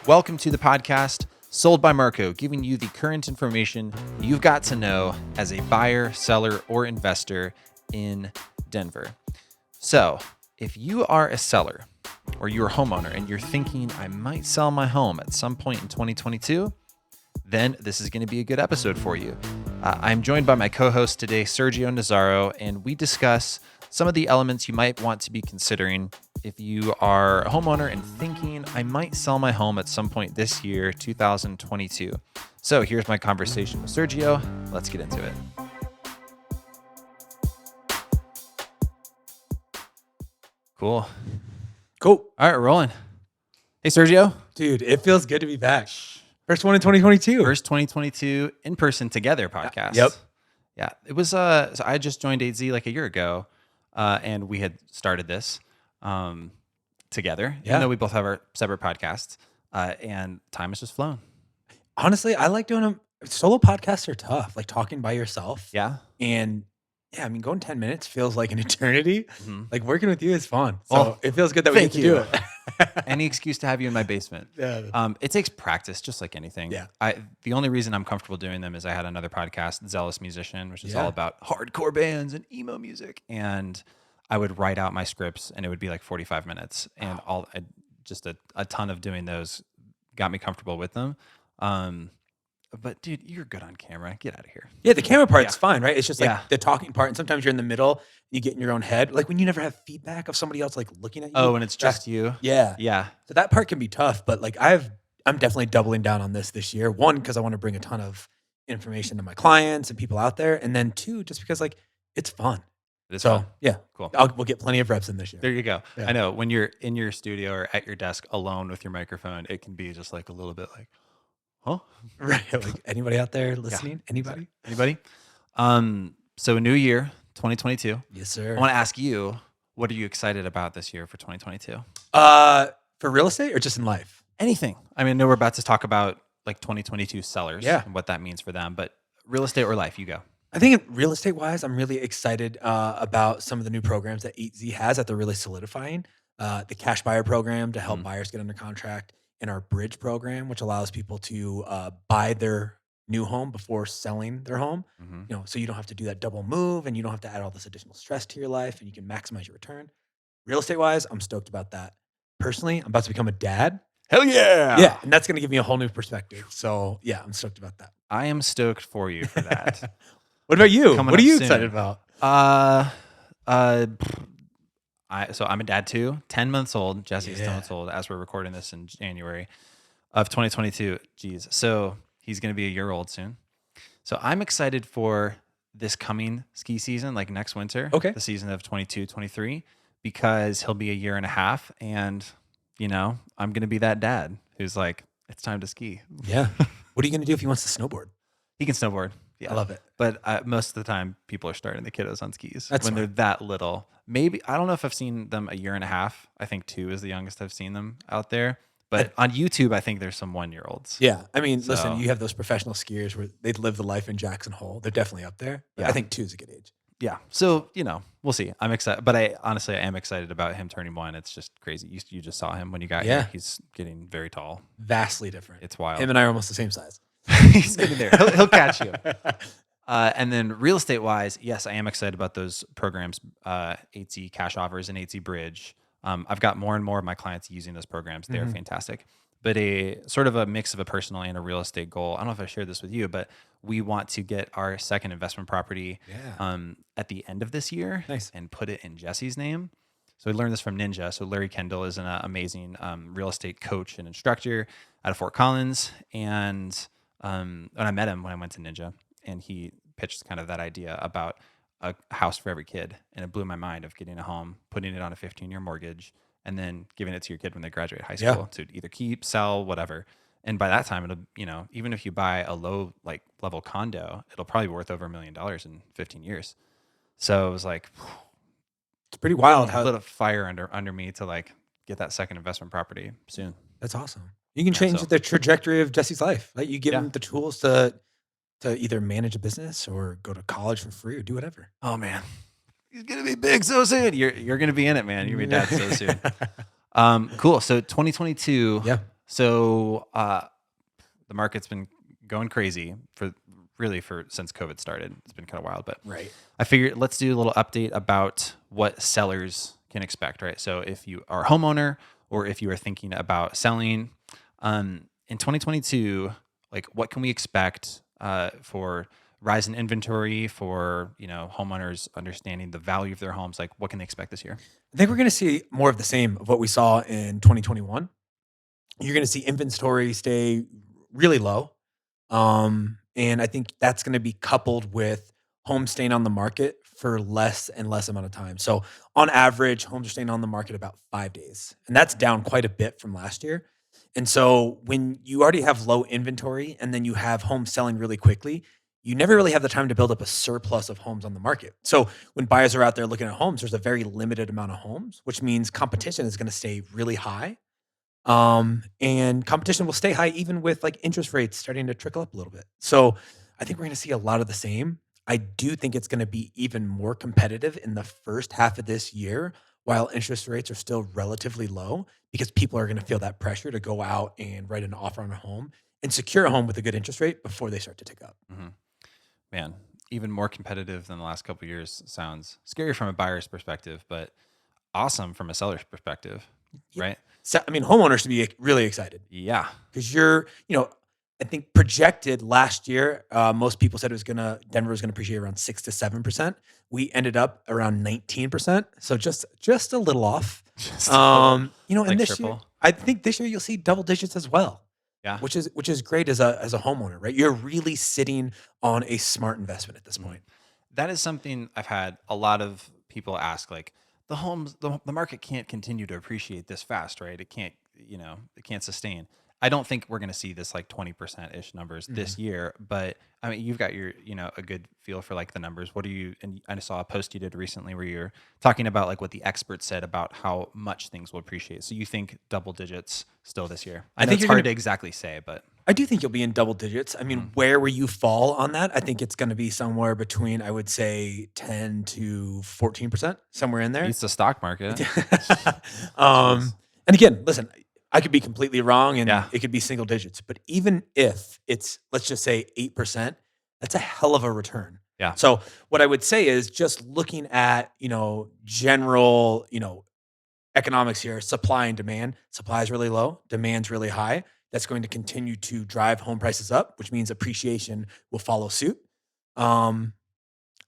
Welcome to the podcast, Sold by Marco, giving you the current information you've got to know as a buyer, seller, or investor in Denver. So, if you are a seller or you're a homeowner and you're thinking, I might sell my home at some point in 2022, then this is going to be a good episode for you. I'm joined by my co-host today, Sergio Nazaro, and we discuss some of the elements you might want to be considering if you are a homeowner and thinking, I might sell my home at some point this year, 2022. So here's my conversation with Sergio. Let's get into it. Cool. Cool. All right, rolling. Hey, Sergio. Dude, it feels good to be back. First one in 2022. First 2022 in-person together podcast. Yep. Yeah, it was, so I just joined AZ like a year ago, and we had started this together, even though we both have our separate podcasts, and time has just flown. Honestly, I like doing them. Solo podcasts are tough, like talking by yourself. Yeah. And yeah, I mean, going 10 minutes feels like an eternity. Mm-hmm. Like working with you is fun. So Well, it feels good that we get to do it. Any excuse to have you in my basement. Yeah. It takes practice, just like anything. Yeah. The only reason I'm comfortable doing them is I had another podcast, Zealous Musician, which is all Yeah. about hardcore bands and emo music. And I would write out my scripts and it would be like 45 minutes. And just a ton of doing those got me comfortable with them. But dude, you're good on camera. Get out of here. Yeah, the camera part's fine, right? It's just like Yeah. the talking part. And sometimes you're in the middle, you get in your own head. Like when you never have feedback of somebody else like looking at you. Oh, and it's just you. Yeah. Yeah. So that part can be tough, but like I'm definitely doubling down on this year. One, because I want to bring a ton of information to my clients and people out there, and then two, just because like it's fun. It is So fun. yeah, Cool. we'll get plenty of reps in this year. There you go. Yeah. I know when you're in your studio or at your desk alone with your microphone, it can be just like a little bit like, huh? Right? Like anybody out there listening? Anybody? Anybody? So new year, 2022. Yes, sir. I want to ask you, what are you excited about this year for 2022? For real estate or just in life? Anything. I mean, I know we're about to talk about like 2022 sellers Yeah. and what that means for them, but real estate or life, you go. I think real estate wise, I'm really excited about some of the new programs that 8Z has that they're really solidifying. The cash buyer program to help buyers get under contract, and our bridge program, which allows people to buy their new home before selling their home. Mhm. You know, so you don't have to do that double move and you don't have to add all this additional stress to your life and you can maximize your return. Real estate wise, I'm stoked about that. Personally, I'm about to become a dad. Hell yeah. Yeah. And that's going to give me a whole new perspective. So yeah, I'm stoked about that. I am stoked for you for that. What about you? Coming What are up you soon. excited about? So I'm a dad too, 10 months old. Jesse's 10 Yeah. months old as we're recording this in January of 2022. Geez. So he's going to be a year old soon. So I'm excited for this coming ski season, like next winter, Okay. the season of 22, 23, because he'll be a year and a half. And, you know, I'm going to be that dad who's like, it's time to ski. Yeah. What are you going to do if he wants to snowboard? He can snowboard. Yeah. I love it. But most of the time, people are starting the kiddos on skis That's when fine. they're that little. Maybe, I don't know if I've seen them a year and a half. I think 2 is the youngest I've seen them out there. But on YouTube, I think there's some 1-year-olds. Yeah. I mean, So- listen, you have those professional skiers where they live the life in Jackson Hole. They're definitely up there. But Yeah. I think 2 is a good age. Yeah. So, you know, we'll see. I'm excited. But I am excited about him turning 1. It's just crazy. You just saw him when you got Yeah. here. He's getting very tall. Vastly different. It's wild. Him and I are almost the same size. He's getting there. He'll catch you. And then real estate wise, yes, I am excited about those programs, 8Z cash offers and 8Z bridge. I've got more and more of my clients using those programs. They're fantastic. But a sort of a mix of a personal and a real estate goal. I don't know if I shared this with you, but we want to get our second investment property at the end of this year Nice. and put it in Jesse's name. So we learned this from Ninja. So Larry Kendall is an amazing real estate coach and instructor out of Fort Collins. And I met him when I went to Ninja, and he pitched kind of that idea about a house for every kid. And it blew my mind of getting a home, putting it on a 15-year mortgage, and then giving it to your kid when they graduate high school to either keep, sell, whatever. And by that time, it'll, you know, even if you buy a low like level condo, it'll probably be worth over $1 million in 15 years. So it was like, It's pretty wild a how little fire under me to like get that second investment property soon. that's awesome. You can change so- the trajectory of Jesse's life. Like you give Yeah. him the tools to either manage a business or go to college for free or do whatever. Oh man, he's gonna be big so soon. You're gonna be in it, man. You're gonna be dad so soon. Cool. So 2022. Yeah. So the market's been going crazy for since COVID started. It's been kind of wild, but Right. I figured let's do a little update about what sellers can expect, right? So if you are a homeowner or if you are thinking about selling in 2022, like what can we expect for rise in inventory, for homeowners understanding the value of their homes? Like what can they expect this year? I think we're going to see more of the same of what we saw in 2021. You're going to see inventory stay really low. And I think that's going to be coupled with homes staying on the market for less and less amount of time. So on average, homes are staying on the market about 5 days, and that's down quite a bit from last year. And so when you already have low inventory and then you have homes selling really quickly, you never really have the time to build up a surplus of homes on the market. So when buyers are out there looking at homes, there's a very limited amount of homes, which means competition is going to stay really high. And competition will stay high even with like interest rates starting to trickle up a little bit. So I think we're going to see a lot of the same. I do think it's going to be even more competitive in the first half of this year while interest rates are still relatively low because people are going to feel that pressure to go out and write an offer on a home and secure a home with a good interest rate before they start to tick up. Hmm. Man, even more competitive than the last couple of years sounds scary from a buyer's perspective, but awesome from a seller's perspective, Yeah. right? So, I mean, homeowners should be really excited Yeah. because I think projected last year, most people said Denver was gonna appreciate around 6 to 7%. We ended up around 19%, so just a little off. Just a little, And like this year, triple. I think this year you'll see double digits as well, Yeah. which is great as a homeowner, right? You're really sitting on a smart investment at this Mhm. point. That is something I've had a lot of people ask, like the market can't continue to appreciate this fast, right? It can't sustain. I don't think we're going to see this like 20% ish numbers Mhm. this year, but I mean, you've got a good feel for like the numbers. And I saw a post you did recently where you're talking about like what the experts said about how much things will appreciate. So you think double digits still this year? I I know think it's you're hard gonna to exactly say, but I do think you'll be in double digits. I mhm. mean, where will you fall on that? I think it's going to be somewhere between, I would say, 10 to 14%, somewhere in there. Beats the stock market. um, Jeez. and again, listen, I could be completely wrong and Yeah. it could be single digits, but even if it's, let's just say 8%, that's a hell of a return. Yeah. So what I would say is just looking at, general, economics here, supply and demand. Supply is really low, demand's really high. That's going to continue to drive home prices up, which means appreciation will follow suit. Um,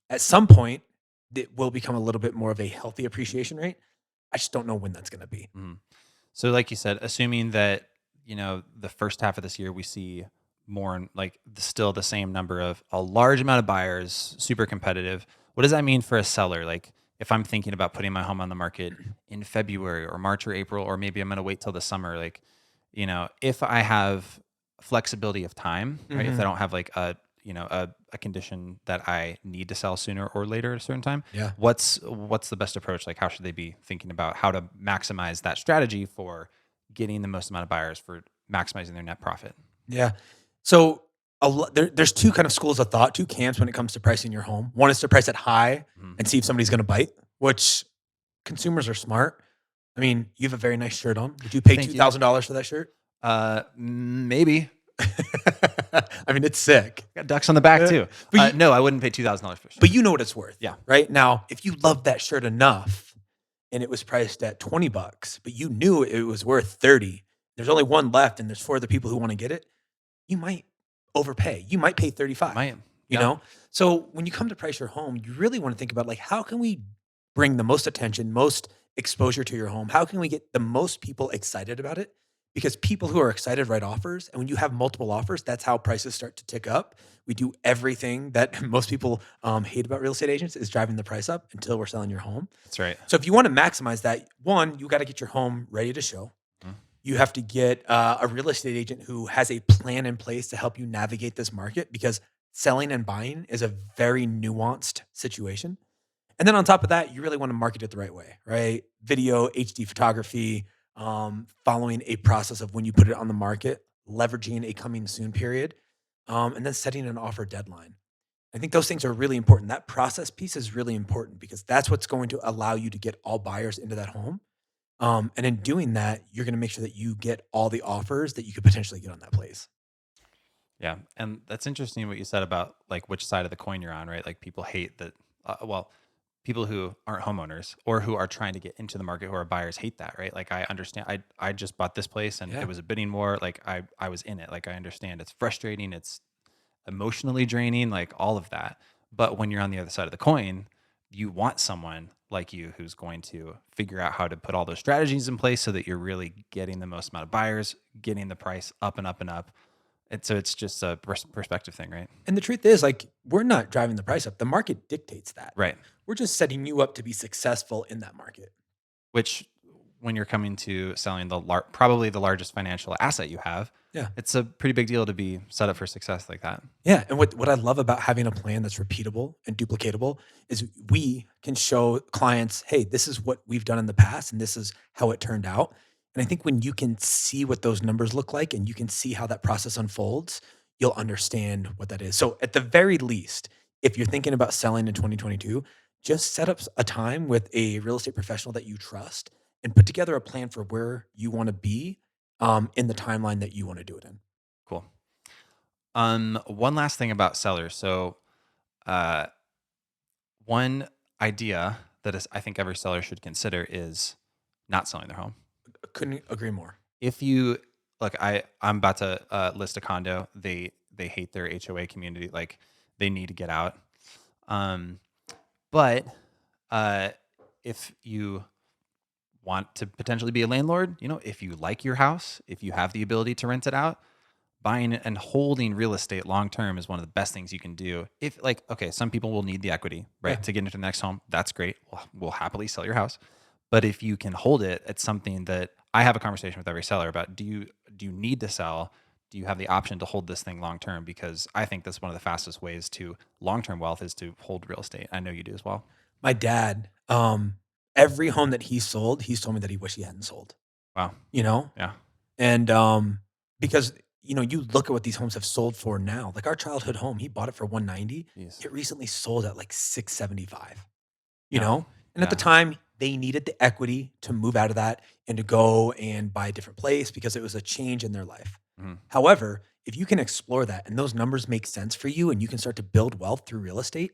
at some point, it will become a little bit more of a healthy appreciation rate. I just don't know when that's going to be. Mhm. So, like you said, assuming that the first half of this year we see like still the same number of a large amount of buyers, super competitive. What does that mean for a seller? Like, if I'm thinking about putting my home on the market in February or March or April, or maybe I'm going to wait till the summer. Like, if I have flexibility of time, right? If I Mhm. don't have like a condition that I need to sell sooner or later at a certain time, Yeah. what's the best approach? Like, how should they be thinking about how to maximize that strategy for getting the most amount of buyers, for maximizing their net profit? Yeah. So there's two kind of schools of thought, two camps when it comes to pricing your home. One is to price it high Mhm. and see if somebody's going to bite, which consumers are smart. I mean, you have a very nice shirt on. Would you pay Thank you. $2,000 for that shirt? Maybe. I mean, it's sick. Got ducks on the back Uh, too. but you, No, I wouldn't pay $2,000 for a shirt. but you know what it's worth, Yeah. right? Now, if you love that shirt enough and it was priced at $20, but you knew it was worth 30, there's only one left and there's four other people who want to get it, you might overpay. You might pay 35, Might. you Yeah. know? So when you come to price your home, you really want to think about like, how can we bring the most attention, most exposure to your home? How can we get the most people excited about it? Because people who are excited write offers. And when you have multiple offers, that's how prices start to tick up. We do everything that most people hate about real estate agents is driving the price up until we're selling your home. That's right. So if you want to maximize that, one, you got to get your home ready to show. Mhm. You have to get a real estate agent who has a plan in place to help you navigate this market because selling and buying is a very nuanced situation. And then on top of that, you really want to market it the right way, right? Video, HD photography, following a process of when you put it on the market, leveraging a coming soon period, and then setting an offer deadline. I think those things are really important. That process piece is really important because that's what's going to allow you to get all buyers into that home. And in doing that, you're going to make sure that you get all the offers that you could potentially get on that place. Yeah. And that's interesting what you said about like which side of the coin you're on, right? Like people hate that. Well, people who aren't homeowners or who are trying to get into the market who are buyers hate that, right? Like I understand. I just bought this place and Yeah. it was a bidding war. Like I was in it. Like I understand it's frustrating. It's emotionally draining, like all of that. But when you're on the other side of the coin, you want someone like you who's going to figure out how to put all those strategies in place so that you're really getting the most amount of buyers, getting the price up and up and up. And so it's just a perspective thing, right? And the truth is, like, we're not driving the price up. The market dictates that. Right. We're just setting you up to be successful in that market. Which, when you're coming to selling probably the largest financial asset you have, Yeah. it's a pretty big deal to be set up for success like that. Yeah. And what I love about having a plan that's repeatable and duplicatable is we can show clients, hey, this is what we've done in the past and this is how it turned out. And I think when you can see what those numbers look like and you can see how that process unfolds, you'll understand what that is. So at the very least, if you're thinking about selling in 2022, just set up a time with a real estate professional that you trust and put together a plan for where you want to be in the timeline that you want to do it in. Cool. One last thing about sellers. So, uh, one idea that is, I think every seller should consider is not selling their home. Couldn't agree more. If you look, I'm about to list a condo. They hate their HOA community. Like they need to get out. But if you want to potentially be a landlord, if you like your house, if you have the ability to rent it out, buying and holding real estate long term is one of the best things you can do. If okay, some people will need the equity, right, Yeah. to get into the next home. That's great. We'll happily sell your house. But if you can hold it, it's something that I have a conversation with every seller about. Do you need to sell? Do you have the option to hold this thing long term? Because I think that's one of the fastest ways to long term wealth is to hold real estate. I know you do as well. My dad, every home that he sold, he's told me that he wished he hadn't sold. Wow. Yeah. And because you look at what these homes have sold for now. Like our childhood home, he bought it for 190. Jeez. It recently sold at like 675. Yeah. And at the time they needed the equity to move out of that and to go and buy a different place because it was a change in their life. Mhm. However, if you can explore that and those numbers make sense for you and you can start to build wealth through real estate,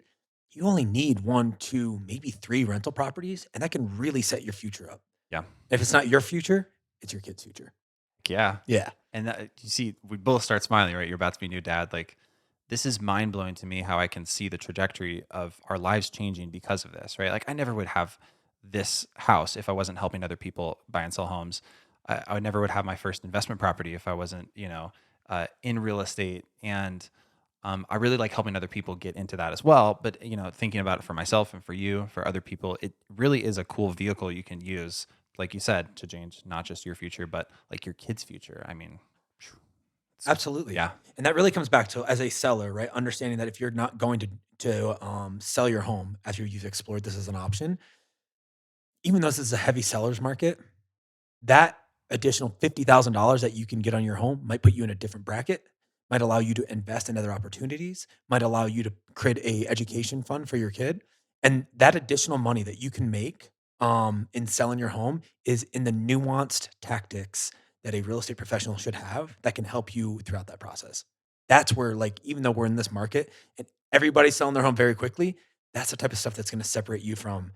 you only need 1, 2, maybe 3 rental properties, and that can really set your future up. Yeah. If it's not your future, it's your kid's future. Yeah. Yeah. And you see, we both start smiling, right? You're about to be a new dad. Like, this is mind blowing to me how I can see the trajectory of our lives changing because of this, right? Like, I never would have this house if I wasn't helping other people buy and sell homes. I never would have my first investment property if I wasn't, in real estate. And I really like helping other people get into that as well. But, thinking about it for myself and for you, for other people, it really is a cool vehicle you can use, like you said, to change not just your future, but like your kid's future. I mean, Absolutely. yeah. And that really comes back to, as a seller, right? Understanding that if you're not going to sell your home after you've explored this as an option, even though this is a heavy seller's market, that additional $50,000 that you can get on your home might put you in a different bracket, might allow you to invest in other opportunities, might allow you to create a education fund for your kid. And that additional money that you can make in selling your home is in the nuanced tactics that a real estate professional should have that can help you throughout that process. That's where, like, even though we're in this market and everybody's selling their home very quickly, that's the type of stuff that's going to separate you from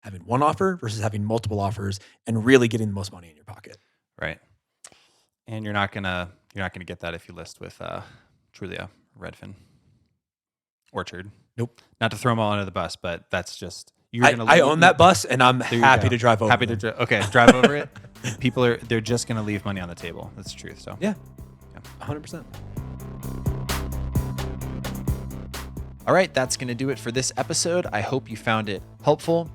having one offer versus having multiple offers and really getting the most money in your pocket. Right. And you're not gonna get that if you list with Trulia, Redfin, Orchard. Nope. Not to throw them all under the bus, but that's just I own that bus and I'm happy to drive over. Happy to drive over it. They're just gonna leave money on the table. That's the truth. So yeah. 100%. All right, that's gonna do it for this episode. I hope you found it helpful.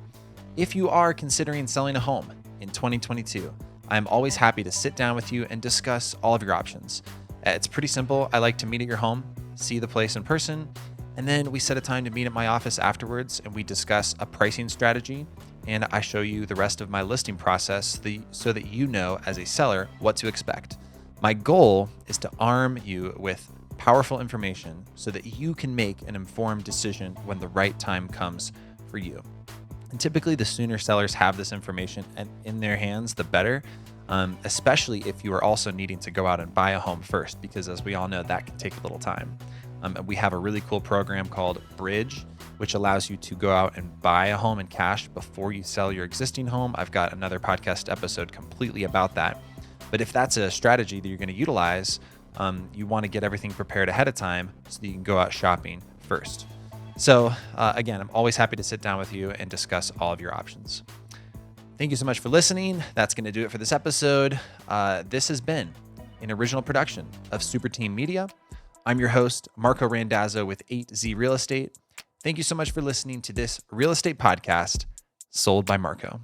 If you are considering selling a home in 2022, I'm always happy to sit down with you and discuss all of your options. It's pretty simple. I like to meet at your home, see the place in person, and then we set a time to meet at my office afterwards and we discuss a pricing strategy and I show you the rest of my listing process so that you know as a seller what to expect. My goal is to arm you with powerful information so that you can make an informed decision when the right time comes for you. And typically, the sooner sellers have this information in their hands, the better, especially if you are also needing to go out and buy a home first, because as we all know, that can take a little time. We have a really cool program called Bridge, which allows you to go out and buy a home in cash before you sell your existing home. I've got another podcast episode completely about that. But if that's a strategy that you're going to utilize, you want to get everything prepared ahead of time so that you can go out shopping first. So again, I'm always happy to sit down with you and discuss all of your options. Thank you so much for listening. That's going to do it for this episode. This has been an original production of Super Team Media. I'm your host, Marco Randazzo with 8Z Real Estate. Thank you so much for listening to this real estate podcast, Sold by Marco.